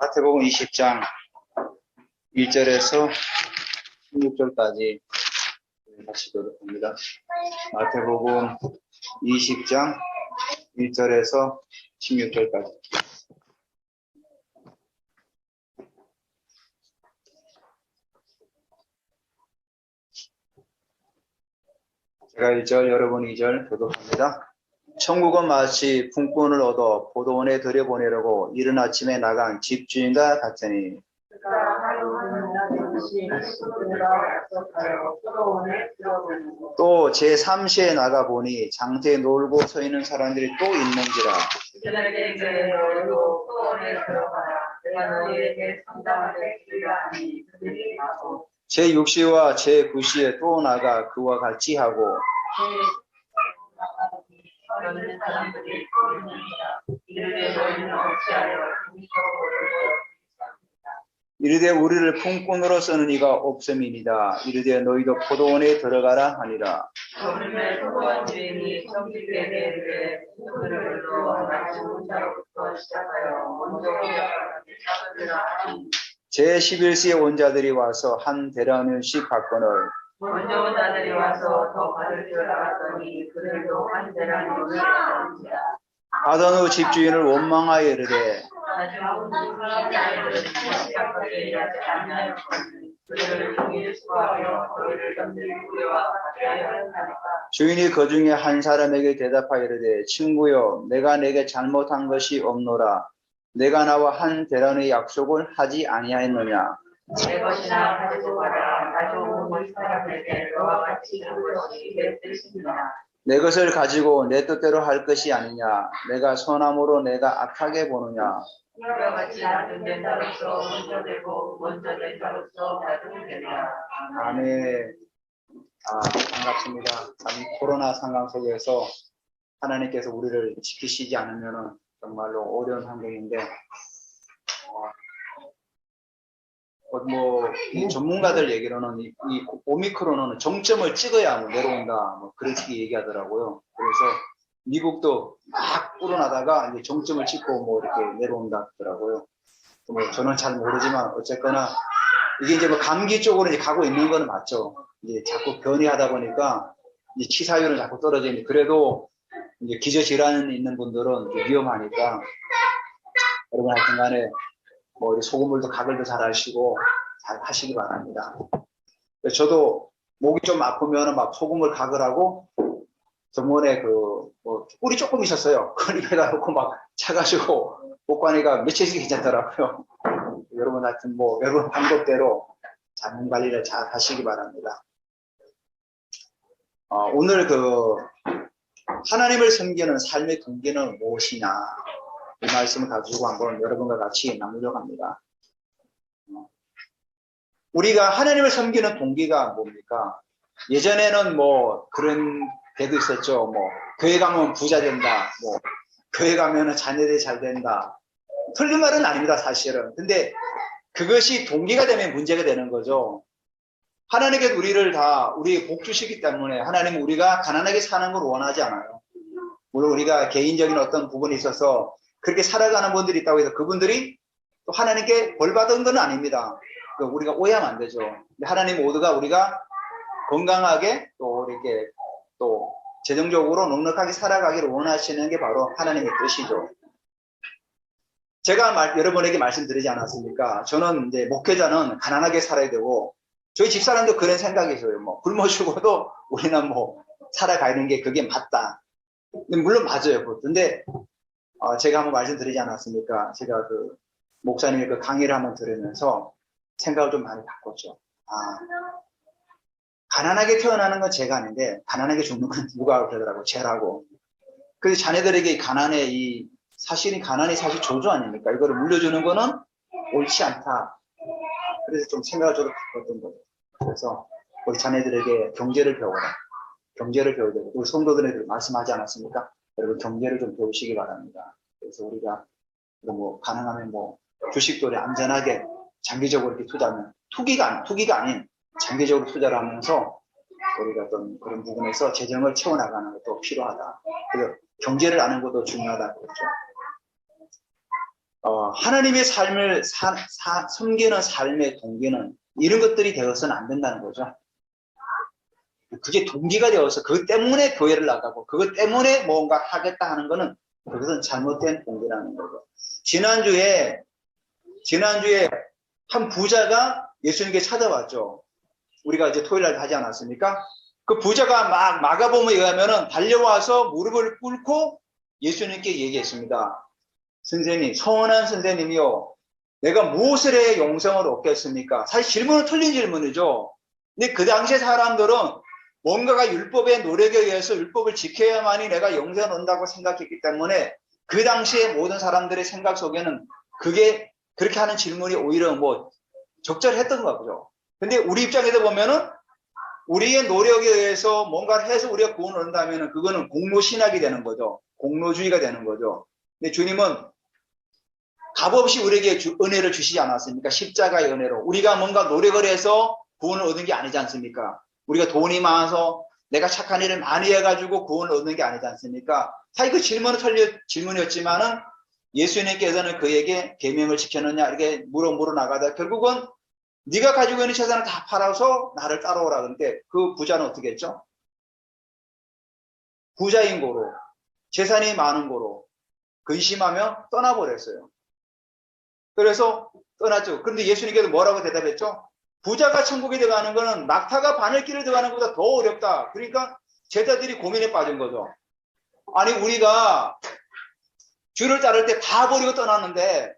마태복음 20장 1절에서 16절까지 다시 교독합니다. 마태복음 20장 1절에서 16절까지. 제가 1절, 여러분 2절 교독합니다. 천국은 마치 품꾼을 얻어 포도원에 들여보내려고 이른 아침에 나간 집주인과 같으니 또 제3시에 나가보니 장터에 놀고 서 있는 사람들이 또 있는지라. 제6시와 제9시에 또 나가 그와 같이 하고 이르되 우리를 품꾼으로 쓰는 이가 없음이니이다. 이르되 너희도 포도원에 들어가라 하니라. 제11시에 온 자들이 와서 한 데나리온씩 받거늘 먼저 온 자들이 와서 더 받을 줄 알았더니 그들도 한 데나리온을 받았습니다. 하던 후 집주인을 원망하여 이르되 주인이 그 중에 한 사람에게 대답하여 이르되 친구여 내가 내게 잘못한 것이 없노라. 내가 나와 한 데나리온의 약속을 하지 아니하였느냐. 내 것이나 가지고 가라. 가져온 것 사람에게 너와 같이 한 것이 내 뜻입니다. 내 것을 가지고 내 뜻대로 할 것이 아니냐. 내가 선함으로 내가 악하게 보느냐. 이와 같이 나중 된 자로서 먼저 되고 먼저 된 자로서 나중 된다. 아멘. 반갑습니다. 참 코로나 상황 속에서 하나님께서 우리를 지키시지 않으면 정말로 어려운 환경인데 이 전문가들 얘기로는 이 오미크론은 정점을 찍어야 내려온다 그렇게 얘기하더라고요. 그래서 미국도 막 불어나다가 이제 정점을 찍고 이렇게 내려온다 하더라고요. 저는 잘 모르지만 어쨌거나 이게 이제 감기 쪽으로 이제 가고 있는 건 맞죠. 이제 자꾸 변이하다 보니까 이제 치사율은 자꾸 떨어지는데 그래도 이제 기저질환 있는 분들은 위험하니까 여러분 하여튼간에 소금물도 가글도 잘 하시고 잘 하시기 바랍니다. 저도 목이 좀 아프면 막 소금을 가글하고 저번에 꿀이 조금 있었어요. 그걸 입에다 놓고 막 차가지고 목관이가 며칠씩 괜찮더라고요. 여러분 하여튼 여러분 방법대로 몸 관리를 잘 하시기 바랍니다. 오늘 하나님을 섬기는 삶의 동기는 무엇이냐 이 말씀을 가지고 한번 여러분과 같이 나누려고 합니다. 우리가 하나님을 섬기는 동기가 뭡니까? 예전에는 그런 데도 있었죠. 교회 가면 부자 된다. 교회 가면 자녀들이 잘 된다. 틀린 말은 아닙니다, 사실은. 근데 그것이 동기가 되면 문제가 되는 거죠. 하나님께서 우리 복 주시기 때문에 하나님은 우리가 가난하게 사는 걸 원하지 않아요. 물론 우리가 개인적인 어떤 부분이 있어서 그렇게 살아가는 분들이 있다고 해서 그분들이 또 하나님께 벌 받은 건 아닙니다. 우리가 오해하면 안 되죠. 하나님 모두가 우리가 건강하게 또 이렇게 또 재정적으로 넉넉하게 살아가기를 원하시는 게 바로 하나님의 뜻이죠. 제가 여러분에게 말씀드리지 않았습니까? 저는 이제 목회자는 가난하게 살아야 되고 저희 집사람도 그런 생각이 있어요. 굶어 죽어도 우리는 살아가는 게 그게 맞다. 물론 맞아요. 근데 제가 한번 말씀드리지 않았습니까? 제가 목사님의 강의를 한번 들으면서 생각을 좀 많이 바꿨죠. 가난하게 태어나는 건 제가 아닌데 가난하게 죽는 건 누가 그러더라고, 쟤라고. 그래서 자녀들에게 가난이 사실 조주 아닙니까? 이거를 물려주는 거는 옳지 않다. 그래서 좀 생각을 좀 바꿨던 거예요. 그래서 우리 자녀들에게 경제를 배워라. 경제를 배워야 되고 우리 성도들에게 말씀하지 않았습니까? 여러분 경제를 좀 배우시기 바랍니다. 그래서 우리가 가능하면 주식도 안전하게 장기적으로 이렇게 투자하면 투기가 아닌 장기적으로 투자를 하면서 우리가 어떤 그런 부분에서 재정을 채워나가는 것도 필요하다. 그래서 경제를 아는 것도 중요하다. 그렇죠. 하나님의 삶을 섬기는 삶의 동기는 이런 것들이 되어서는 안 된다는 거죠. 그게 동기가 되어서 그것 때문에 교회를 나가고 그것 때문에 뭔가 하겠다 하는 거는 그것은 잘못된 동기라는 거죠. 지난주에 한 부자가 예수님께 찾아왔죠. 우리가 이제 토요일 날 하지 않았습니까? 그 부자가 막 마가복음에 의하면은 달려와서 무릎을 꿇고 예수님께 얘기했습니다. 선생님, 선한 선생님이요. 내가 무엇을 해야 영생을 얻겠습니까? 사실 질문은 틀린 질문이죠. 근데 그 당시에 사람들은 뭔가가 율법의 노력에 의해서 율법을 지켜야만이 내가 영생을 얻는다고 생각했기 때문에 그 당시에 모든 사람들의 생각 속에는 그게 그렇게 하는 질문이 오히려 뭐 적절했던 거죠. 근데 우리 입장에서 보면은 우리의 노력에 의해서 뭔가를 해서 우리가 구원을 얻는다면은 그거는 공로신학이 되는 거죠. 공로주의가 되는 거죠. 근데 주님은 값없이 우리에게 은혜를 주시지 않았습니까? 십자가의 은혜로. 우리가 뭔가 노력을 해서 구원을 얻는 게 아니지 않습니까? 우리가 돈이 많아서 내가 착한 일을 많이 해가지고 구원을 얻는 게 아니지 않습니까? 사실 그 질문은 틀린 질문이었지만은 예수님께서는 그에게 계명을 지켰느냐 이렇게 물어 나가다 결국은 네가 가지고 있는 재산을 다 팔아서 나를 따라오라. 그런데 그 부자는 어떻게 했죠? 부자인 고로 재산이 많은 고로 근심하며 떠나버렸어요. 그래서 떠났죠. 그런데 예수님께서 뭐라고 대답했죠? 부자가 천국에 들어가는 거는 낙타가 바늘길을 들어가는 것보다 더 어렵다. 그러니까 제자들이 고민에 빠진 거죠. 아니 우리가 주를 따를 때 다 버리고 떠났는데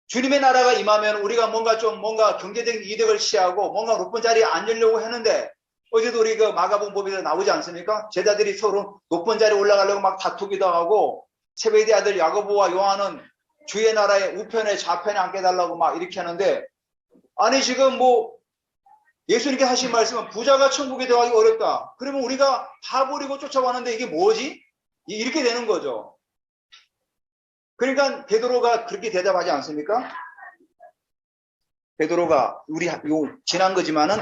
주님의 나라가 임하면 우리가 뭔가 경제적인 이득을 취하고 뭔가 높은 자리에 앉으려고 했는데 어제도 우리 그 마가복음 보면서 나오지 않습니까? 제자들이 서로 높은 자리에 올라가려고 막 다투기도 하고 세베대 아들 야고보와 요한은 주의 나라의 우편에 좌편에 앉게 달라고 막 이렇게 하는데 아니 지금 뭐 예수님께 하신 말씀은 부자가 천국에 들어가기 어렵다. 그러면 우리가 다 버리고 쫓아왔는데 이게 뭐지? 이렇게 되는 거죠. 그러니까 베드로가 그렇게 대답하지 않습니까? 베드로가 우리 지난 거지만은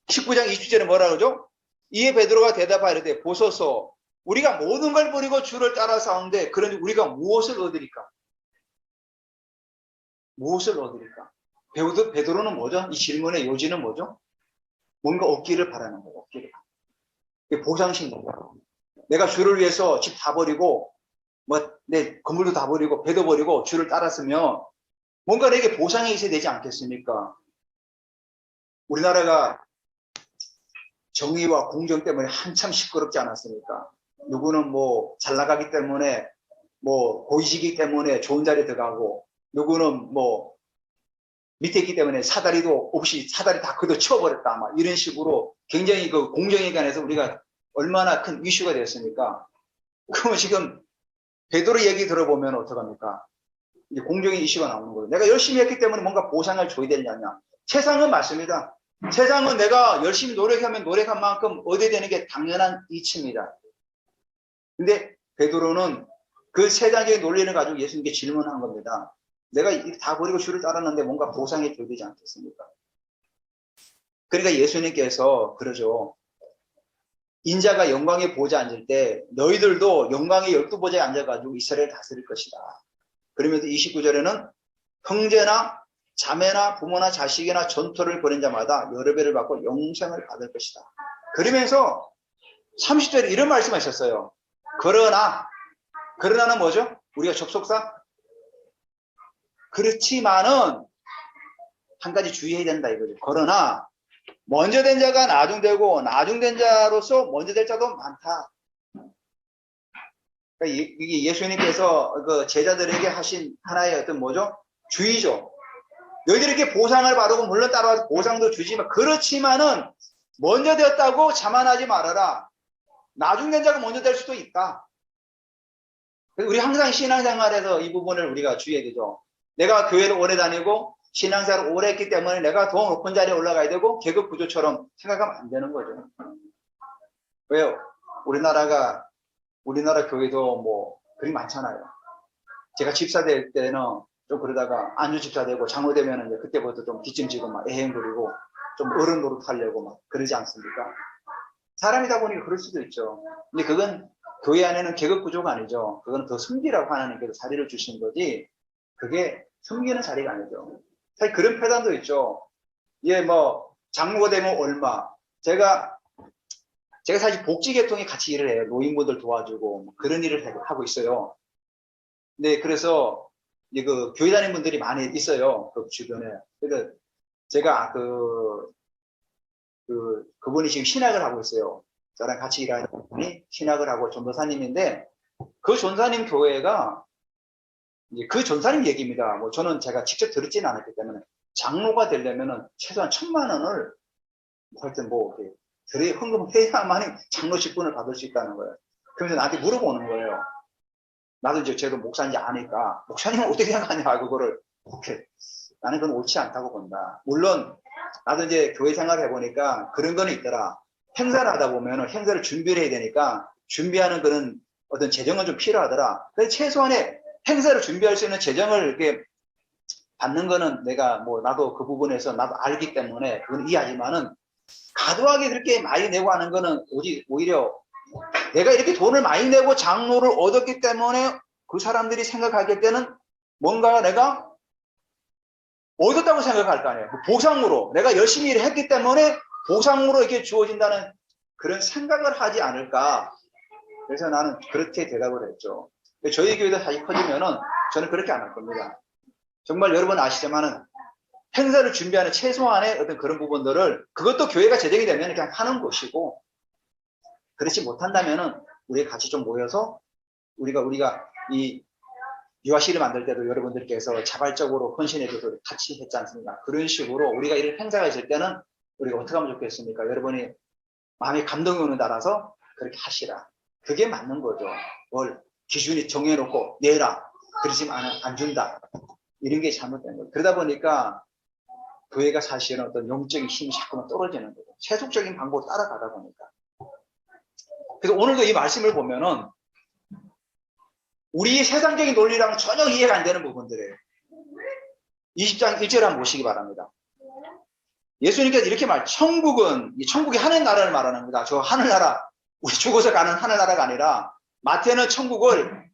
19장 20절에 뭐라 그러죠? 이에 베드로가 대답하려되 보소서 우리가 모든 걸 버리고 주를 따라 싸우는데 그런데 우리가 무엇을 얻으리까? 무엇을 얻으리까? 베드로는 뭐죠? 이 질문의 요지는 뭐죠? 뭔가 얻기를 바라는 거예요. 얻기를. 보상심리예요. 내가 주를 위해서 집 다 버리고 내 건물도 다 버리고 배도 버리고 주를 따랐으면 뭔가 내게 보상이 있어야 되지 않겠습니까? 우리나라가 정의와 공정 때문에 한참 시끄럽지 않았습니까? 누구는 뭐 잘 나가기 때문에 뭐 고위직이기 때문에 좋은 자리에 들어가고 누구는 뭐 밑에 있기 때문에 사다리도 없이 사다리 다 그도 치워버렸다 막 이런 식으로 굉장히 그 공정에 관해서 우리가 얼마나 큰 이슈가 되었습니까? 그러면 지금 베드로 얘기 들어보면 어떡합니까? 이제 공정의 이슈가 나오는 거예요. 내가 열심히 했기 때문에 뭔가 보상을 줘야 되느냐. 세상은 맞습니다. 세상은 내가 열심히 노력하면 노력한 만큼 얻어야 되는 게 당연한 이치입니다. 근데 베드로는 그 세상의 논리를 가지고 예수님께 질문한 겁니다. 내가 다 버리고 주를 따랐는데 뭔가 보상이 줘야 되지 않겠습니까? 그러니까 예수님께서 그러죠. 인자가 영광의 보좌에 앉을 때 너희들도 영광의 12보좌에 앉아가지고 이스라엘을 다스릴 것이다. 그러면서 29절에는 형제나 자매나 부모나 자식이나 전토를 벌인 자마다 여러 배를 받고 영생을 받을 것이다. 그러면서 30절에 이런 말씀하셨어요. 그러나는 뭐죠? 우리가 접속사? 그렇지만은 한 가지 주의해야 된다 이거죠. 그러나 먼저 된 자가 나중되고 나중된 자로서 먼저 될 자도 많다. 그러니까 이게 예수님께서 그 제자들에게 하신 하나의 어떤 뭐죠? 주의죠. 너희들이 이렇게 보상을 바르고 물론 따라와서 보상도 주지만 그렇지만은 먼저 되었다고 자만하지 말아라. 나중된 자가 먼저 될 수도 있다. 우리 항상 신앙생활에서 이 부분을 우리가 주의해야 되죠. 내가 교회를 오래 다니고 신앙생활을 오래 했기 때문에 내가 더 높은 자리에 올라가야 되고 계급 구조처럼 생각하면 안 되는 거죠. 왜요? 우리나라 교회도 뭐 그리 많잖아요. 제가 집사 될 때는 좀 그러다가 안주 집사 되고 장로 되면은 이제 그때부터 좀 뒷짐지고 막 애행 부리고 좀 어른 노릇하려고 막 그러지 않습니까? 사람이다 보니까 그럴 수도 있죠. 근데 그건 교회 안에는 계급 구조가 아니죠. 그건 더 섬기라고 하나님께서 자리를 주신 거지 그게 섬기는 자리가 아니죠. 사실 그런 패단도 있죠. 예, 뭐 장로가 되면 얼마. 제가 사실 복지계통에 같이 일을 해요. 노인분들 도와주고 뭐 그런 일을 하고 있어요. 네, 그래서 이제 그 교회 다니는 분들이 많이 있어요. 그 주변에. 그래서 제가 그분이 지금 신학을 하고 있어요. 저랑 같이 일하는 분이 신학을 하고 전도사님인데 그 전사님 교회가 이제 그 전사님 얘기입니다. 뭐 저는 제가 직접 들었지는 않았기 때문에 장로가 되려면은 최소한 1,000만 원을 하여튼 뭐 이렇게 헌금해야만이 장로 직분을 받을 수 있다는 거예요. 그래서 나한테 물어보는 거예요. 나도 이제 쟤도 목사인지 아니까 목사님은 어떻게 생각하냐 그거를. 오케이. 나는 그건 옳지 않다고 본다. 물론 나도 이제 교회 생활을 해보니까 그런 거는 있더라. 행사를 하다 보면은 행사를 준비를 해야 되니까 준비하는 그런 어떤 재정은 좀 필요하더라. 그래서 최소한의 행사를 준비할 수 있는 재정을 이렇게 받는 거는 내가 뭐 나도 그 부분에서 나도 알기 때문에 그건 이해하지만은 과도하게 그렇게 많이 내고 하는 거는 오히려 내가 이렇게 돈을 많이 내고 장로를 얻었기 때문에 그 사람들이 생각하길 때는 뭔가 내가 얻었다고 생각할 거 아니에요. 보상으로 내가 열심히 일을 했기 때문에 보상으로 이렇게 주어진다는 그런 생각을 하지 않을까. 그래서 나는 그렇게 대답을 했죠. 저희 교회도 사실 커지면은 저는 그렇게 안 할 겁니다. 정말 여러분 아시지만은 행사를 준비하는 최소한의 어떤 그런 부분들을 그것도 교회가 제정이 되면 그냥 하는 것이고 그렇지 못한다면은 우리 같이 좀 모여서 우리가 이 유아실을 만들 때도 여러분들께서 자발적으로 헌신해줘서 같이 했지 않습니까? 그런 식으로 우리가 이런 행사가 있을 때는 우리가 어떻게 하면 좋겠습니까? 여러분이 마음에 감동이 오는 따라서 그렇게 하시라. 그게 맞는 거죠. 뭘 기준이 정해놓고 내라. 그러지만 안 준다. 이런 게 잘못된 거예요. 그러다 보니까 교회가 사실은 어떤 영적인 힘이 자꾸만 떨어지는 거죠. 세속적인 방법을 따라가다 보니까. 그래서 오늘도 이 말씀을 보면은 우리 세상적인 논리랑은 전혀 이해가 안 되는 부분들이에요. 20장 1절 한번 보시기 바랍니다. 예수님께서 이렇게 천국이 하늘 나라를 말하는 겁니다. 저 하늘나라, 우리 죽어서 가는 하늘나라가 아니라 마태는 천국을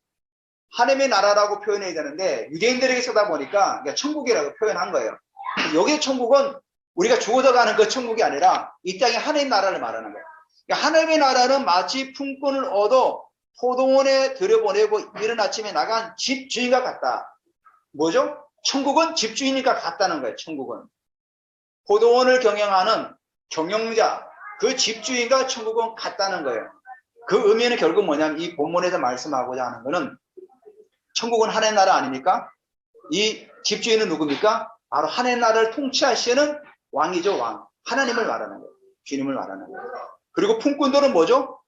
하나님의 나라라고 표현해야 되는데 유대인들에게 쓰다 보니까 그러니까 천국이라고 표현한 거예요. 여기의 천국은 우리가 죽어서 가는 그 천국이 아니라 이 땅의 하나님 나라를 말하는 거예요. 그러니까 하나님의 나라는 마치 품꾼을 얻어 포도원에 들여보내고 이른 아침에 나간 집주인과 같다. 뭐죠? 천국은 집주인이니까 같다는 거예요. 천국은. 포도원을 경영하는 경영자, 그 집주인과 천국은 같다는 거예요. 그 의미는 결국 뭐냐면 이 본문에서 말씀하고자 하는 거는 천국은 하나님 나라 아닙니까? 이 집주인은 누굽니까? 바로 하나님 나라를 통치하시는 왕이죠. 왕. 하나님을 말하는 거예요. 주님을 말하는 거예요. 그리고 품꾼들은 뭐죠?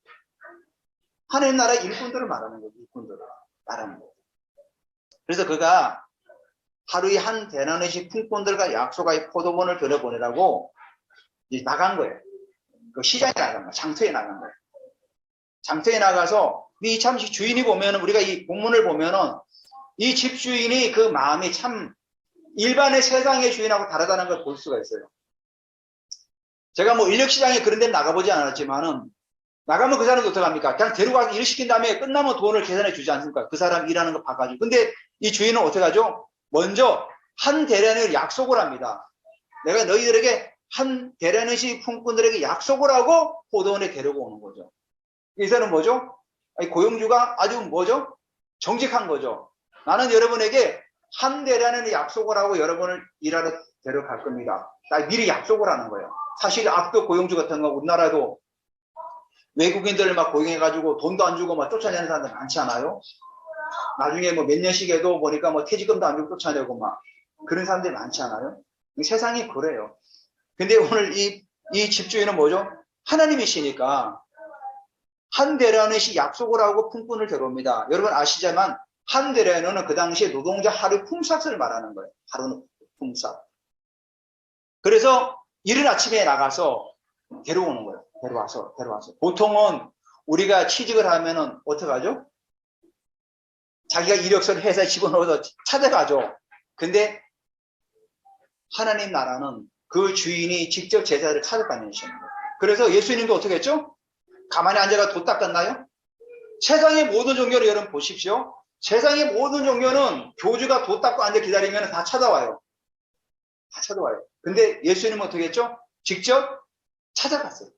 하나님 나라의 일꾼들을 말하는 거예요. 일꾼들을 말하는 거예요. 그래서 그가 하루에 한 대나무씩 품꾼들과 약속하여 포도원을 들여보내라고 나간 거예요. 그 시장에 나간 거예요. 장터에 나간 거예요. 장터에 나가서 이 참 주인이 보면은 우리가 이 본문을 보면은 이 집주인이 그 마음이 참 일반의 세상의 주인하고 다르다는 걸 볼 수가 있어요. 제가 뭐 인력시장에 그런 데 나가보지 않았지만은 나가면 그 사람도 어떻게 합니까? 그냥 데려가서 일 시킨 다음에 끝나면 돈을 계산해 주지 않습니까? 그 사람 일하는 거 봐가지고. 근데 이 주인은 어떻게 하죠? 먼저 한 대련을 약속을 합니다. 내가 너희들에게 한 대련의식 품꾼들에게 약속을 하고 포도원에 데리고 오는 거죠. 이 사람은 뭐죠? 고용주가 아주 뭐죠? 정직한 거죠. 나는 여러분에게 한 대련의 약속을 하고 여러분을 일하러 데려갈 겁니다. 나 미리 약속을 하는 거예요. 사실 악도 고용주 같은 거 우리나라도 외국인들을 막 고용해가지고 돈도 안 주고 막 쫓아내는 사람들 많지 않아요? 나중에 뭐 몇 년씩 해도 보니까 뭐 퇴직금도 안 주고 쫓아내고 막 그런 사람들이 많지 않아요? 세상이 그래요. 근데 오늘 이 집주인은 뭐죠? 하나님이시니까 한 대련의씩 약속을 하고 품꾼을 데려옵니다. 여러분 아시지만 한 대련은 그 당시에 노동자 하루 품삯을 말하는 거예요. 하루 품삯. 그래서 이른 아침에 나가서 데려오는 거예요. 데려와서. 보통은 우리가 취직을 하면은 어떡하죠? 자기가 이력서를 회사에 집어넣어서 찾아가죠. 근데 하나님 나라는 그 주인이 직접 제자를 찾아다니시는 거예요. 그래서 예수님도 어떻게 했죠? 가만히 앉아가 도 닦았나요? 세상의 모든 종교를 여러분 보십시오. 세상의 모든 종교는 교주가 돛 닦고 앉아 기다리면 다 찾아와요. 다 찾아와요. 근데 예수님은 어떻게 했죠? 직접 찾아갔어요.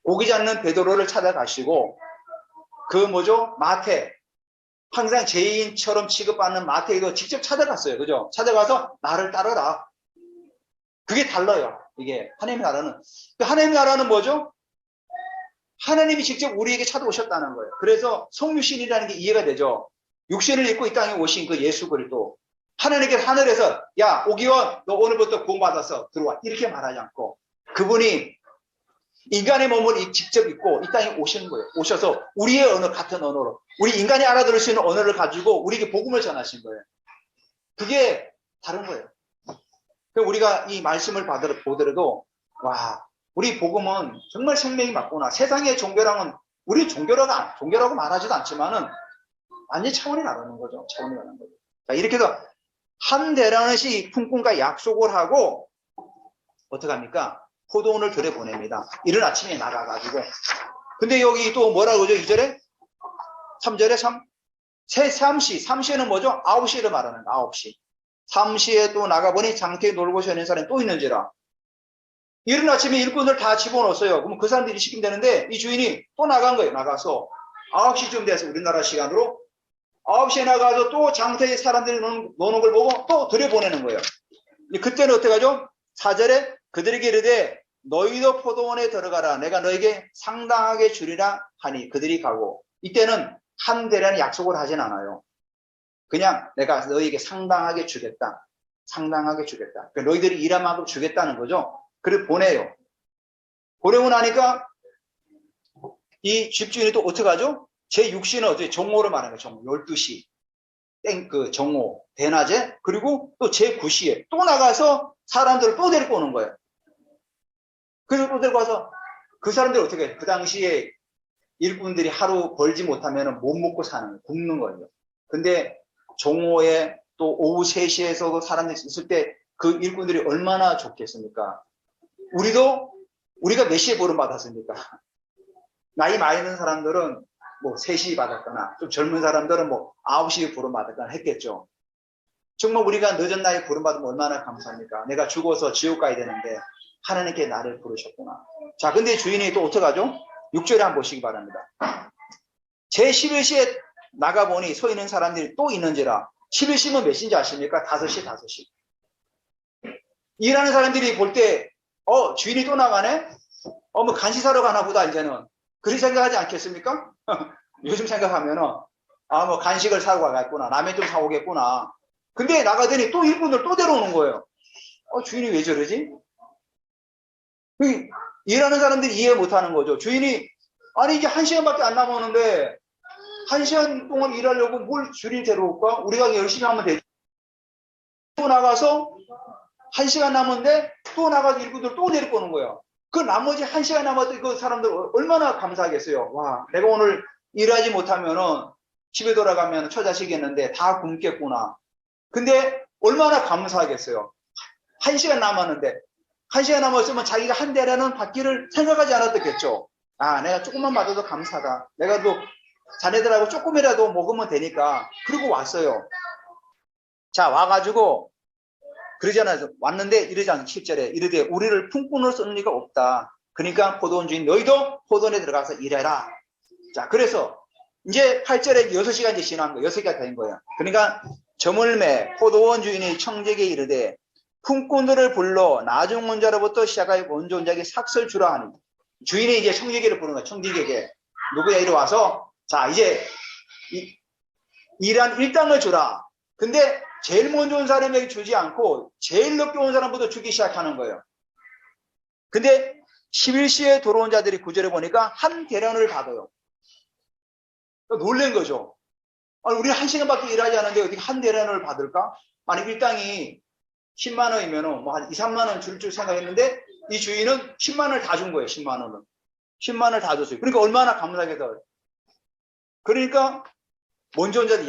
고기 잡는 베드로를 찾아가시고, 그 뭐죠? 마태. 항상 죄인처럼 취급받는 마태도 직접 찾아갔어요. 그죠? 찾아가서 나를 따르라. 그게 달라요. 이게 하나님의 나라는. 하나님의 나라는 뭐죠? 하나님이 직접 우리에게 찾아오셨다는 거예요. 그래서 성육신이라는 게 이해가 되죠. 육신을 입고 이 땅에 오신 그 예수 그리스도. 하나님께서 하늘에서 야 오기원 너 오늘부터 구원받아서 들어와 이렇게 말하지 않고 그분이 인간의 몸을 직접 입고 이 땅에 오시는 거예요. 오셔서 우리의 언어 같은 언어로 우리 인간이 알아들을 수 있는 언어를 가지고 우리에게 복음을 전하신 거예요. 그게 다른 거예요. 우리가 이 말씀을 보더라도 와 우리 복음은 정말 생명이 맞구나. 세상의 종교랑은 우리 종교라고 말하지도 않지만은 완전히 차원이 다르는 거죠. 차원이 다른 거죠. 자, 이렇게 해서 한 대라는시 품꾼과 약속을 하고 어떻게 합니까? 포도원을 들여보냅니다. 이른 아침에 나가가지고. 근데 여기 또 뭐라고 그러죠? 2절에? 3절에 3시에는 뭐죠? 9시를 말하는 9시. 3시에 또 나가보니 장터에 놀고 쉬는 사람이 또 있는지라. 이른 아침에 일꾼들 다 집어넣었어요. 그러면 그 사람들이 시키면 되는데 이 주인이 또 나간 거예요. 나가서 9시쯤 돼서 우리나라 시간으로 9시에 나가서 또 장터에 사람들이 노는 걸 보고 또 들여보내는 거예요. 그때는 어떻게 하죠? 4절에 그들에게 이르되 너희도 포도원에 들어가라. 내가 너에게 상당하게 주리라 하니 그들이 가고 이때는 한 대라는 약속을 하진 않아요. 그냥 내가 너희에게 상당하게 주겠다. 상당하게 주겠다. 그러니까 너희들이 일한 만큼 주겠다는 거죠. 그래 보내요. 보내고 나니까 이 집주인이 또 어떻게 하죠? 제 육신은 어떻게 정오로 말하는 거예요. 정오 12시 정오 대낮에 그리고 또 제 9시에 또 나가서 사람들을 또 데리고 오는 거예요. 그래서 또 데리고 와서 그 사람들이 어떻게 해요? 그 당시에 일꾼들이 하루 벌지 못하면 못 먹고 사는 거예요. 굶는 거예요. 근데 정오에 또 오후 3시에서도 사람들이 있을 때 그 일꾼들이 얼마나 좋겠습니까? 우리가 몇 시에 보름 받았습니까? 나이 많이 있는 사람들은 뭐 3시 받았거나 좀 젊은 사람들은 뭐 9시에 보름 받았거나 했겠죠. 정말 우리가 늦은 나이에 부름 받으면 얼마나 감사합니까? 내가 죽어서 지옥 가야 되는데 하나님께 나를 부르셨구나. 자, 근데 주인이 또 어떡하죠? 6절에 한번 보시기 바랍니다. 제 11시에 나가보니 서 있는 사람들이 또 있는지라. 11시면 몇 시인지 아십니까? 5시, 5시. 일하는 사람들이 볼 때, 주인이 또 나가네? 뭐 간식 사러 가나 보다, 이제는. 그렇게 생각하지 않겠습니까? 요즘 생각하면은, 뭐 간식을 사고 가겠구나. 라면 좀 사오겠구나. 근데 나가더니 또 일꾼을 또 데려오는 거예요. 주인이 왜 저러지? 일하는 사람들이 이해 못 하는 거죠. 주인이, 아니, 이제 1시간밖에 안 남았는데, 1시간 동안 일하려고 뭘 주인이 데려올까? 우리가 열심히 하면 되지. 또 나가서 1시간 남았는데 또 나가서 일꾼들 또 데리고 오는 거예요. 그 나머지 1시간 남았던 그 사람들 얼마나 감사하겠어요. 와, 내가 오늘 일하지 못하면은 집에 돌아가면 처자식이었는데 다 굶겠구나. 근데 얼마나 감사하겠어요. 1시간 남았는데 1시간 남았으면 자기가 한 대라는 받기를 생각하지 않았겠죠. 내가 조금만 받아도 감사하다. 내가 또 자네들하고 조금이라도 먹으면 되니까. 그리고 왔어요. 자, 와가지고 그러잖아요. 왔는데 이러지 않아요. 7절에 이르되 우리를 품꾼으로 쓰는 리가 없다. 그러니까 포도원 주인 너희도 포도원에 들어가서 일해라. 자, 그래서 이제 8절에 6시간 이제 지난 거예요. 6시가 된 거예요. 그러니까 저물매 포도원 주인이 청지기에 이르되 품꾼들을 불러 나중 온 자로부터 시작하여 먼저 온 자에게 삭설 주라 하니 주인이 이제 청지기를 부르는 거예요. 청지기에게 누구야 이리 와서 자 이제 일한 일당을 주라. 근데 제일 먼저 온 사람에게 주지 않고 제일 늦게 온 사람부터 주기 시작하는 거예요. 근데 11시에 들어온 자들이 9절에 보니까 한 대련을 받아요. 놀란 거죠. 아니, 우리 1시간밖에 일하지 않는데 어떻게 한 대련을 받을까? 만약 일당이 10만 원이면 뭐 한 2, 3만 원 줄 생각했는데 이 주인은 10만 원을 다 준 거예요. 10만 원을. 10만 원을 다 줬어요. 그러니까 얼마나 감사하겠어요. 그러니까 먼저 온 자들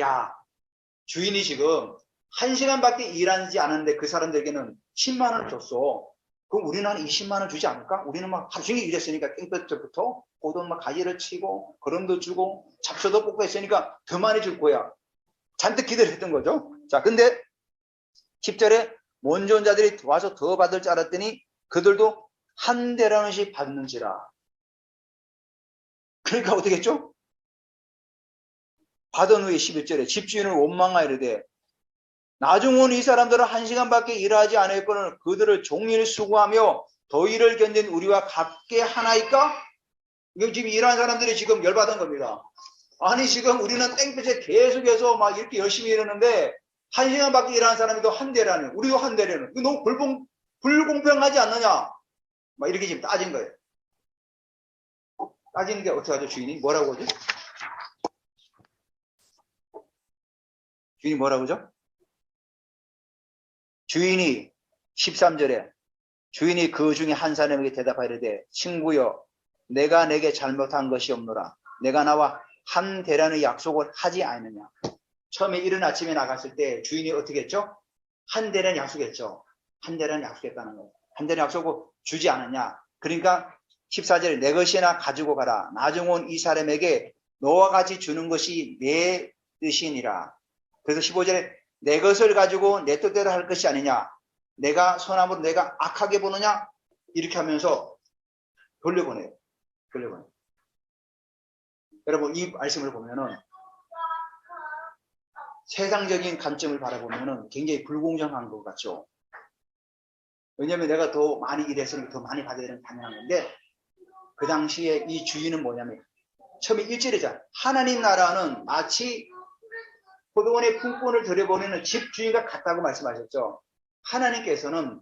주인이 지금 1시간밖에 일하지 않았는데 그 사람들에게는 10만 원을 줬어. 그럼 우리는 한 20만 원 주지 않을까? 우리는 막 하루 종일 일했으니까 깽볕부터 고돈 막 가지를 치고 거름도 주고 잡초도 뽑고 했으니까 더 많이 줄 거야. 잔뜩 기대를 했던 거죠. 자, 근데 10절에 먼저 온 자들이 와서 더 받을 줄 알았더니 그들도 한 대라는씩 받는지라. 그러니까 어떻게 했죠? 받은 후에 11절에 집주인을 원망하여 이르되 나중 온 이 사람들은 1시간밖에 일하지 않았거늘 그들을 종일 수고하며 더위를 견딘 우리와 같게 하나이까? 이거 지금 일하는 사람들이 지금 열받은 겁니다. 아니 지금 우리는 땡볕에 계속해서 막 이렇게 열심히 일하는데 1시간밖에 일하는 사람이도 한 대라는, 우리도 한 대라는, 이거 너무 불공평하지 않느냐? 막 이렇게 지금 따진 거예요. 따지는 게 어떻게 하죠, 주인이? 뭐라고 하죠? 주인이 뭐라고 하죠? 주인이 13절에 주인이 그 중에 한 사람에게 대답하이르되 친구여 내가 내게 잘못한 것이 없노라. 내가 나와 한 대라는 약속을 하지 않느냐. 처음에 이른 아침에 나갔을 때 주인이 어떻게 했죠? 한 대라는 약속했죠. 한 대라는 약속했다는 거예요. 한 대라는 약속을 주지 않았냐. 그러니까 14절에 내 것이나 가지고 가라. 나중 온 이 사람에게 너와 같이 주는 것이 내 뜻이니라. 그래서 15절에 내 것을 가지고 내 뜻대로 할 것이 아니냐. 내가 선함으로 내가 악하게 보느냐. 이렇게 하면서 돌려보내요. 돌려보내요. 여러분 이 말씀을 보면은 세상적인 관점을 바라보면은 굉장히 불공정한 것 같죠. 왜냐하면 내가 더 많이 일했으니까 더 많이 받아야 되는 당연한 건데 그 당시에 이 주인은 뭐냐면 처음에 1절이잖아. 하나님 나라는 마치 포도원의 품꾼을 들여보내는 집주인과 같다고 말씀하셨죠. 하나님께서는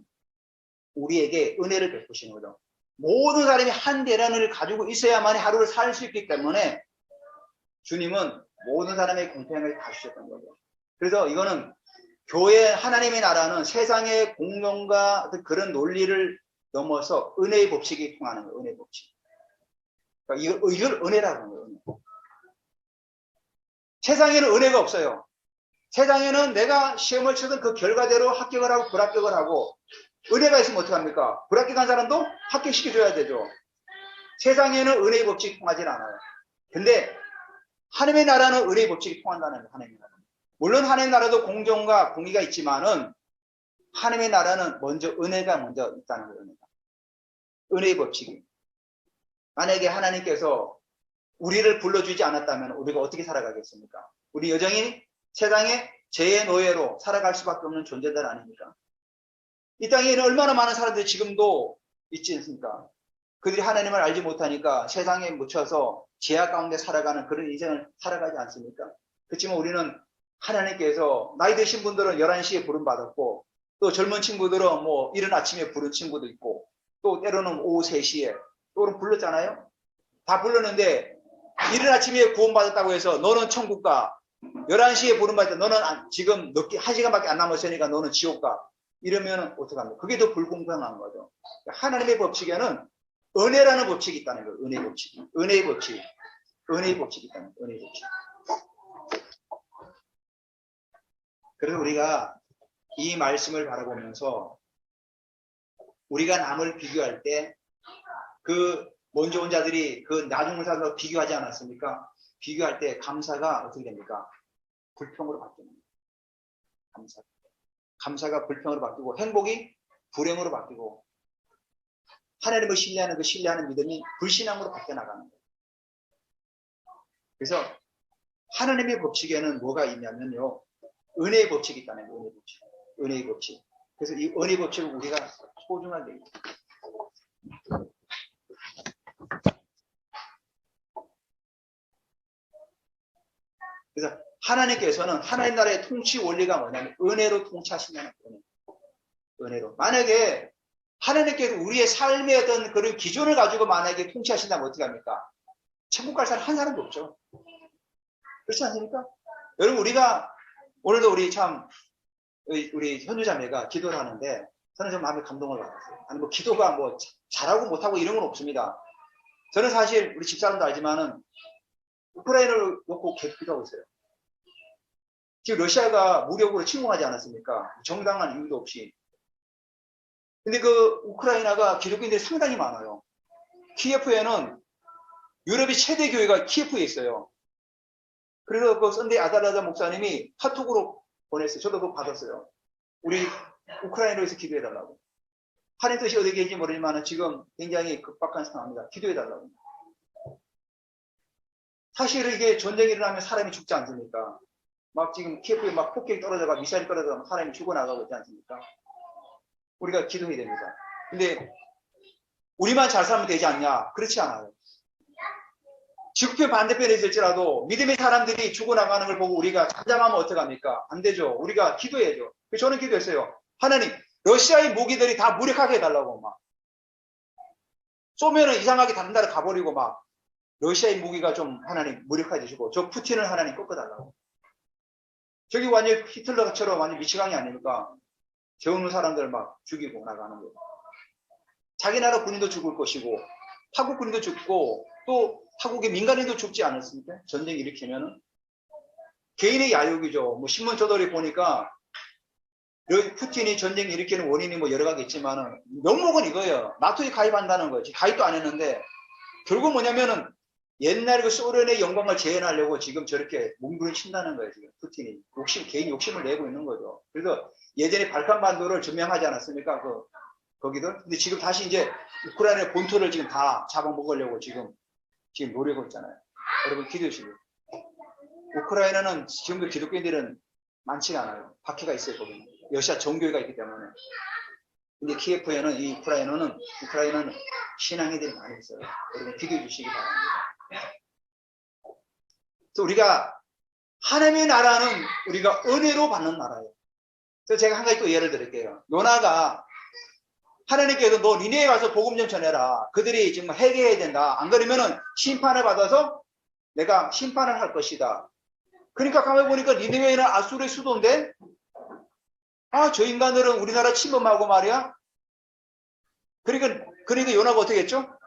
우리에게 은혜를 베푸시는 거죠. 모든 사람이 한 대란을 가지고 있어야만 하루를 살 수 있기 때문에 주님은 모든 사람의 공평하게 다 주셨던 거죠. 그래서 이거는 교회 하나님의 나라는 세상의 공론과 그런 논리를 넘어서 은혜의 법칙이 통하는 거예요. 은혜의 법칙. 그러니까 이걸 은혜라고 하는 거예요. 은혜. 세상에는 은혜가 없어요. 세상에는 내가 시험을 치던 그 결과대로 합격을 하고 불합격을 하고 은혜가 있으면 어떡합니까? 불합격한 사람도 합격시켜줘야 되죠. 세상에는 은혜의 법칙이 통하지 않아요. 근데 하나님의 나라는 은혜의 법칙이 통한다는 거예요. 하나님의 나라. 물론 하나님의 나라도 공정과 공의가 있지만은 하나님의 나라는 먼저 은혜가 먼저 있다는 거예요. 은혜의 법칙이. 만약에 하나님께서 우리를 불러주지 않았다면 우리가 어떻게 살아가겠습니까? 우리 여정이 세상에 죄의 노예로 살아갈 수밖에 없는 존재들 아닙니까? 이 땅에는 얼마나 많은 사람들이 지금도 있지 않습니까? 그들이 하나님을 알지 못하니까 세상에 묻혀서 죄악 가운데 살아가는 그런 인생을 살아가지 않습니까? 그렇지만 우리는 하나님께서 나이 드신 분들은 11시에 부름받았고 또 젊은 친구들은 뭐 이른 아침에 부른 친구도 있고 또 때로는 오후 3시에 또 불렀잖아요. 다 불렀는데 이른 아침에 구원받았다고 해서 너는 천국 가 11시에 부름받을 때 너는 지금 늦게 1시간밖에 안 남았으니까 너는 지옥 가. 이러면 어떡합니까? 그게 더 불공평한 거죠. 하나님의 법칙에는 은혜라는 법칙이 있다는 거예요. 은혜의 법칙. 은혜의 법칙. 은혜의 법칙이 있다는 거예요. 은혜의 법칙. 그래서 우리가 이 말씀을 바라보면서 우리가 남을 비교할 때 그 먼저 온 자들이 그 나중 온 사람과 비교하지 않았습니까? 비교할 때 감사가 어떻게 됩니까? 불평으로 바뀝니다. 감사가 불평으로 바뀌고 행복이 불행으로 바뀌고 하나님을 신뢰하는 그 신뢰하는 믿음이 불신앙으로 바뀌어 나가는 거예요. 그래서 하나님의 법칙에는 뭐가 있냐면요. 은혜의 법칙이 있다는 거예요. 은혜의 법칙. 은혜의 법칙. 그래서 이 은혜의 법칙을 우리가 소중하게 그래서 하나님께서는 하나님 나라의 통치 원리가 뭐냐면 은혜로 통치하신다는 거예요. 은혜로. 만약에 하나님께서 우리의 삶의 어떤 그런 기준을 가지고 만약에 통치하신다면 어떻게 합니까? 천국 갈 사람 한 사람도 없죠. 그렇지 않습니까? 여러분 우리가 오늘도 우리 참 우리 현주자매가 기도를 하는데 저는 좀 마음에 감동을 받았어요. 아니 뭐 기도가 뭐 잘하고 못하고 이런 건 없습니다. 저는 사실 우리 집사람도 알지만은 우크라이나를 놓고 계속 기도하고 있어요. 지금 러시아가 무력으로 침공하지 않았습니까? 정당한 이유도 없이. 근데 그 우크라이나가 기독교인들이 상당히 많아요. 키예프에는 유럽의 최대 교회가 키예프에 있어요. 그래서 그 썬데이 아달라자 목사님이 카톡으로 보냈어요. 저도 그거 받았어요. 우리 우크라이나에서 기도해달라고. 하나님 뜻이 어디 계신지 모르지만 지금 굉장히 급박한 상황입니다. 기도해달라고. 사실 이게 전쟁이 일어나면 사람이 죽지 않습니까? 막 지금 키예프에 막 폭격이 떨어져가 미사일이 떨어져가 사람이 죽어나가고 있지 않습니까? 우리가 기도해야 됩니다. 근데 우리만 잘 살면 되지 않냐? 그렇지 않아요. 지구편 반대편에 있을지라도 믿음의 사람들이 죽어나가는 걸 보고 우리가 잠잠하면 어떡합니까? 안 되죠. 우리가 기도해야죠. 저는 기도했어요. 하나님, 러시아의 무기들이 다 무력하게 해달라고 막. 쏘면은 이상하게 다른 나라 가버리고 막. 러시아의 무기가 좀 하나님 무력화해 주시고 저 푸틴을 하나님 꺾어달라고. 저기 완전 히틀러처럼 완전 미치광이 아닙니까? 재우는 사람들 막 죽이고 나가는 거. 자기 나라 군인도 죽을 것이고 타국 군인도 죽고 또 타국의 민간인도 죽지 않았습니까? 전쟁 일으키면은 개인의 야욕이죠. 뭐 신문 저돌이 보니까 푸틴이 전쟁 일으키는 원인이 뭐 여러 가지 있지만은 명목은 이거예요. 나토에 가입한다는 거지. 가입도 안 했는데 결국 뭐냐면은 옛날 그 소련의 영광을 재현하려고 지금 저렇게 몸부림친다는 거예요. 지금 푸틴이 개인 욕심을 내고 있는 거죠. 그래서 예전에 발칸반도를 점령하지 않았습니까? 거기들. 근데 지금 다시 이제 우크라이나 본토를 지금 다 잡아먹으려고 지금 노리고 있잖아요. 여러분 기도해 주시고. 우크라이나는 지금도 기독교인들은 많지가 않아요. 박해가 있어요. 거기는. 러시아 정교회가 있기 때문에. 근데 키예프에는 우크라이나는 신앙인들이 많이 있어요. 여러분 기도해 주시기 바랍니다. 그래서 우리가 하나님의 나라는 우리가 은혜로 받는 나라예요. 그래서 제가 한 가지 또 예를 들을게요. 요나가 하나님께서 너 니네에 가서 복음 좀 전해라. 그들이 정말 회개해야 된다. 안 그러면은 심판을 받아서 내가 심판을 할 것이다. 그러니까 가만히 보니까 니네웨는 아수르의 수도인데 저 인간들은 우리나라 침범하고 말이야. 그러니까 요나가 어떻게 했죠?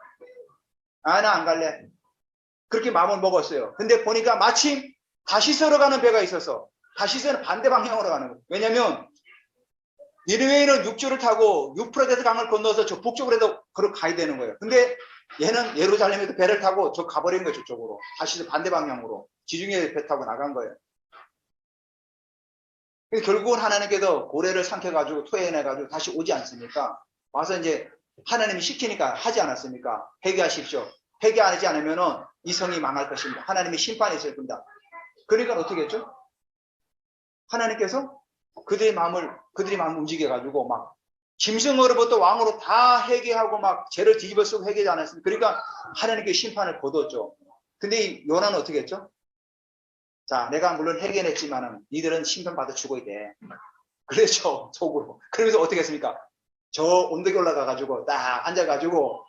나 안 갈래. 그렇게 마음을 먹었어요. 근데 보니까 마침 다시서로 가는 배가 있어서 다시서는 반대 방향으로 가는 거예요. 왜냐면 니느웨이는 육조를 타고 유프라데스 강을 건너서 저 북쪽으로 그렇게 가야 되는 거예요. 근데 얘는 예루살렘에서 배를 타고 저 가버린 거예요. 저쪽으로. 다시 반대 방향으로. 지중해 배 타고 나간 거예요. 결국은 하나님께서 고래를 삼켜가지고 토해내가지고 다시 오지 않습니까? 와서 이제 하나님이 시키니까 하지 않았습니까? 회개하십시오. 회개하지 않으면은 이 성이 망할 것입니다. 하나님이 심판이 있을 겁니다. 그러니까 어떻게 했죠? 하나님께서 그들의 마음을 움직여가지고 막 짐승으로부터 왕으로 다 회개하고 막 죄를 뒤집어 쓰고 회개하지 않았습니까? 그러니까 하나님께 심판을 거뒀죠. 근데 이 요나는 어떻게 했죠? 자, 내가 물론 회개했지만은 니들은 심판받아 죽어야 돼. 그랬죠, 속으로. 그러면서 어떻게 했습니까? 저 언덕에 올라가가지고 딱 앉아가지고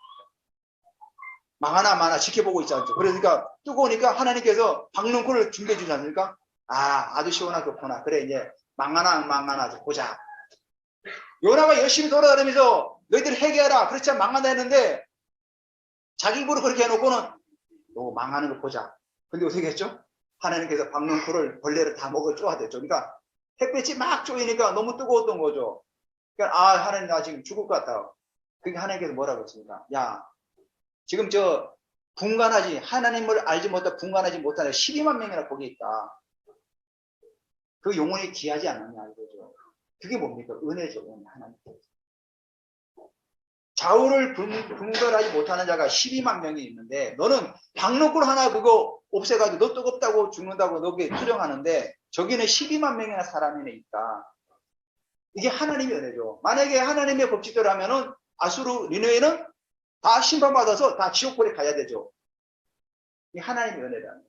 망하나 마나 지켜보고 있지 않죠. 그러니까 뜨거우니까 하나님께서 박능코를 준비해 주지 않습니까? 아주 시원하겠구나. 그래, 이제 망하나 안 망하나 보자. 요나가 열심히 돌아다니면서 너희들 회개하라. 그렇지 않으면 망한다 했는데 자기 입으로 그렇게 해놓고는 너 망하는 거 보자. 근데 어떻게 했죠? 하나님께서 박능코를 벌레를 다 먹어 쪼아댔죠. 그러니까 햇볕이 막 쪼이니까 너무 뜨거웠던 거죠. 그러니까 하나님 나 지금 죽을 것 같다. 그러니까 하나님께서 뭐라고 했습니까? 야, 지금 저 분간하지 하나님을 알지 못하고 분간하지 못하는 12만 명이나 거기 있다. 그 영혼이 귀하지 않느냐 이거죠. 그게 뭡니까? 은혜죠. 은혜 하나님께서. 좌우를 분별하지 못하는 자가 12만 명이 있는데 너는 박능골 하나 그거 없애가지고 너 뜨겁다고 죽는다고 너게 투정하는데 저기는 12만 명이나 사람이 있다. 이게 하나님의 은혜죠. 만약에 하나님의 법칙대로 하면은 아수르 니느웨는 다 심판받아서 다 지옥불에 가야 되죠. 이게 하나님의 은혜라는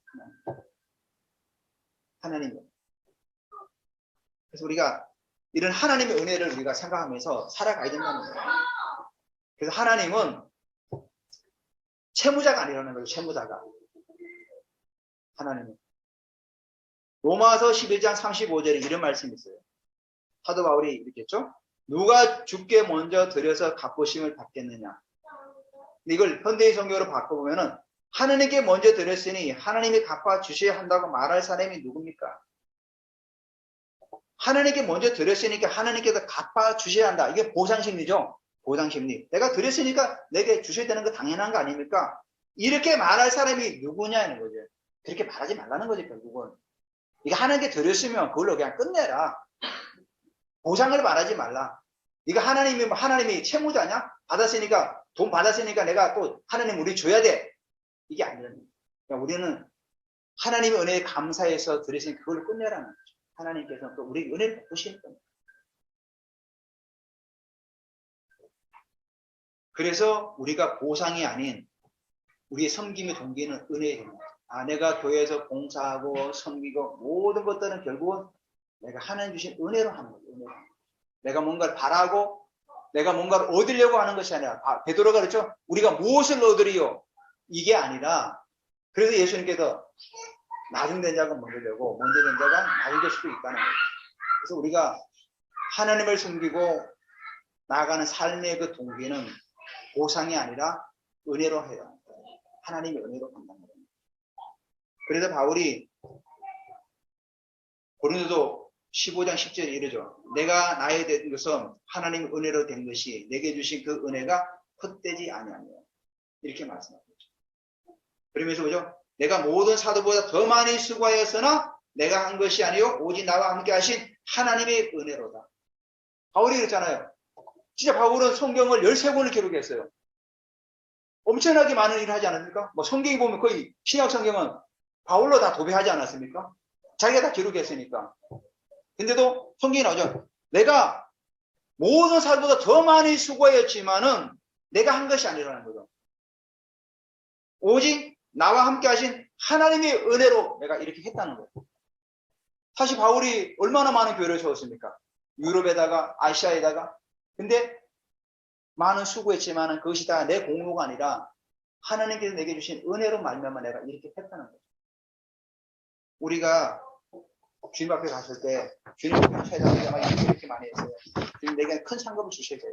거예요. 하나님의 은혜. 그래서 우리가 이런 하나님의 은혜를 우리가 생각하면서 살아가야 된다는 거예요. 그래서 하나님은 채무자가 아니라는 거예요. 채무자가. 하나님은. 로마서 11장 35절에 이런 말씀이 있어요. 사도 바울이 이렇게 했죠. 누가 주께 먼저 드려서 갚으심을 받겠느냐. 이걸 현대의 성경으로 바꿔보면은 하나님께 먼저 드렸으니 하나님이 갚아 주셔야 한다고 말할 사람이 누굽니까? 하나님께 먼저 드렸으니까 하나님께서 갚아 주셔야 한다. 이게 보상심리죠. 보상심리. 내가 드렸으니까 내게 주셔야 되는 거 당연한 거 아닙니까? 이렇게 말할 사람이 누구냐는 거죠. 그렇게 말하지 말라는 거지, 결국은. 이거 하는 게 들었으면 그걸로 그냥 끝내라. 보상을 말하지 말라. 이거 하나님이 채무자냐? 받았으니까, 돈 받았으니까 내가 또 하나님 우리 줘야 돼. 이게 아니라. 그러니까 우리는 하나님의 은혜에 감사해서 들으시니까 그걸 끝내라는 거죠. 하나님께서 또 우리 은혜를 베푸시는 겁니다. 그래서 우리가 보상이 아닌 우리의 섬김의 동기는 은혜입니다. 내가 교회에서 봉사하고 섬기고 모든 것들은 결국은 내가 하나님 주신 은혜로 하는 거예요. 은혜로. 내가 뭔가를 바라고 내가 뭔가를 얻으려고 하는 것이 아니라 베드로가 그랬죠. 우리가 무엇을 얻으리요? 이게 아니라 그래서 예수님께서 나중 된 자가 먼저 되고 먼저 된 자가 나중 될 수도 있다는 거예요. 그래서 우리가 하나님을 섬기고 나아가는 삶의 그 동기는 보상이 아니라 은혜로 해요. 하나님의 은혜로 간다는 거예요. 그래서 바울이 고린도서 15장 10절에 이르죠. 내가 나에 된 것은 하나님의 은혜로 된 것이 내게 주신 그 은혜가 헛되지 아니하며 이렇게 말씀하고 있죠. 그러면서 보죠. 내가 모든 사도보다 더 많이 수고하였으나 내가 한 것이 아니요 오직 나와 함께 하신 하나님의 은혜로다. 바울이 그랬잖아요. 진짜 바울은 성경을 13권을 기록했어요. 엄청나게 많은 일을 하지 않았습니까? 뭐 성경이 보면 거의 신약 성경은 바울로 다 도배하지 않았습니까? 자기가 다 기록했으니까. 근데도 성경이 나오죠. 내가 모든 사람보다 더 많이 수고했지만은 내가 한 것이 아니라는 거죠. 오직 나와 함께 하신 하나님의 은혜로 내가 이렇게 했다는 거예요. 사실 바울이 얼마나 많은 교회를 세웠습니까? 유럽에다가 아시아에다가. 근데 많은 수고했지만은 그것이 다 내 공로가 아니라 하나님께서 내게 주신 은혜로 말미암아 내가 이렇게 했다는 거죠. 우리가 주님 앞에 갔을 때 주님 회장님이 막 이렇게 많이 했어요. 주님 내게 큰 상급을 주셔야 돼요.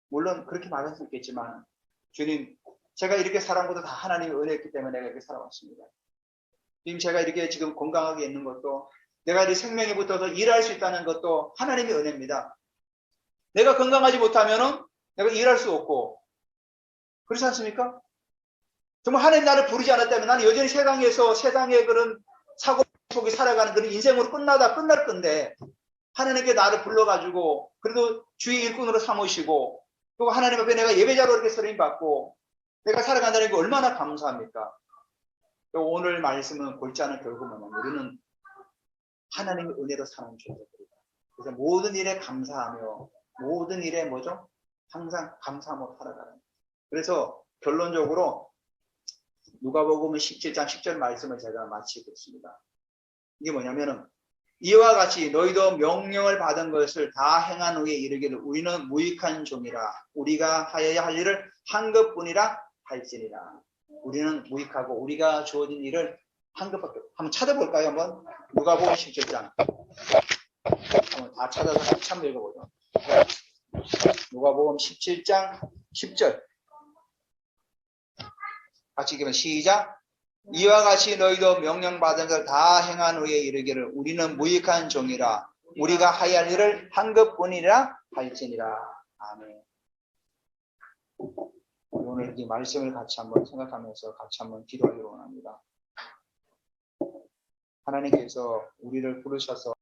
물론 그렇게 말할 수 있겠지만 주님 제가 이렇게 살아온 것도 다 하나님의 은혜였기 때문에 내가 이렇게 살아왔습니다. 주님 제가 이렇게 지금 건강하게 있는 것도 내가 이 생명에 붙어서 일할 수 있다는 것도 하나님의 은혜입니다. 내가 건강하지 못하면은 내가 일할 수 없고 그렇지 않습니까? 정말 하나님 나를 부르지 않았다면 나는 여전히 세상의 그런 사고 속에 살아가는 그런 인생으로 끝날 건데 하나님께 나를 불러가지고 그래도 주의 일꾼으로 삼으시고 그리고 하나님 앞에 내가 예배자로 이렇게 쓰임받고 내가 살아간다는 게 얼마나 감사합니까? 오늘 말씀은 골치 않은 결국은 우리는 하나님의 은혜로 사는 존재들이다. 그래서 모든 일에 감사하며 모든 일에 뭐죠? 항상 감사하며 살아가는. 그래서 결론적으로 누가복음 17장 10절 말씀을 제가 마치겠습니다. 이게 뭐냐면은 이와 같이 너희도 명령을 받은 것을 다 행한 후에 이르기를 우리는 무익한 종이라 우리가 하여야 할 일을 한 것뿐이라 할지니라. 우리는 무익하고 우리가 주어진 일을 한 것밖에 없다. 한번 찾아볼까요? 한번 누가복음 17장 한번 다 찾아서 같이 한번 읽어보죠. 누가복음 17장 10절 같이 읽으면 시작. 이와 같이 너희도 명령받은 걸 다 행한 후에 이르기를 우리는 무익한 종이라 우리가 하여야 할 일을 한 것뿐이라 할지니라. 아멘. 오늘 이 말씀을 같이 한번 생각하면서 같이 한번 기도하기로 원합니다. 하나님께서 우리를 부르셔서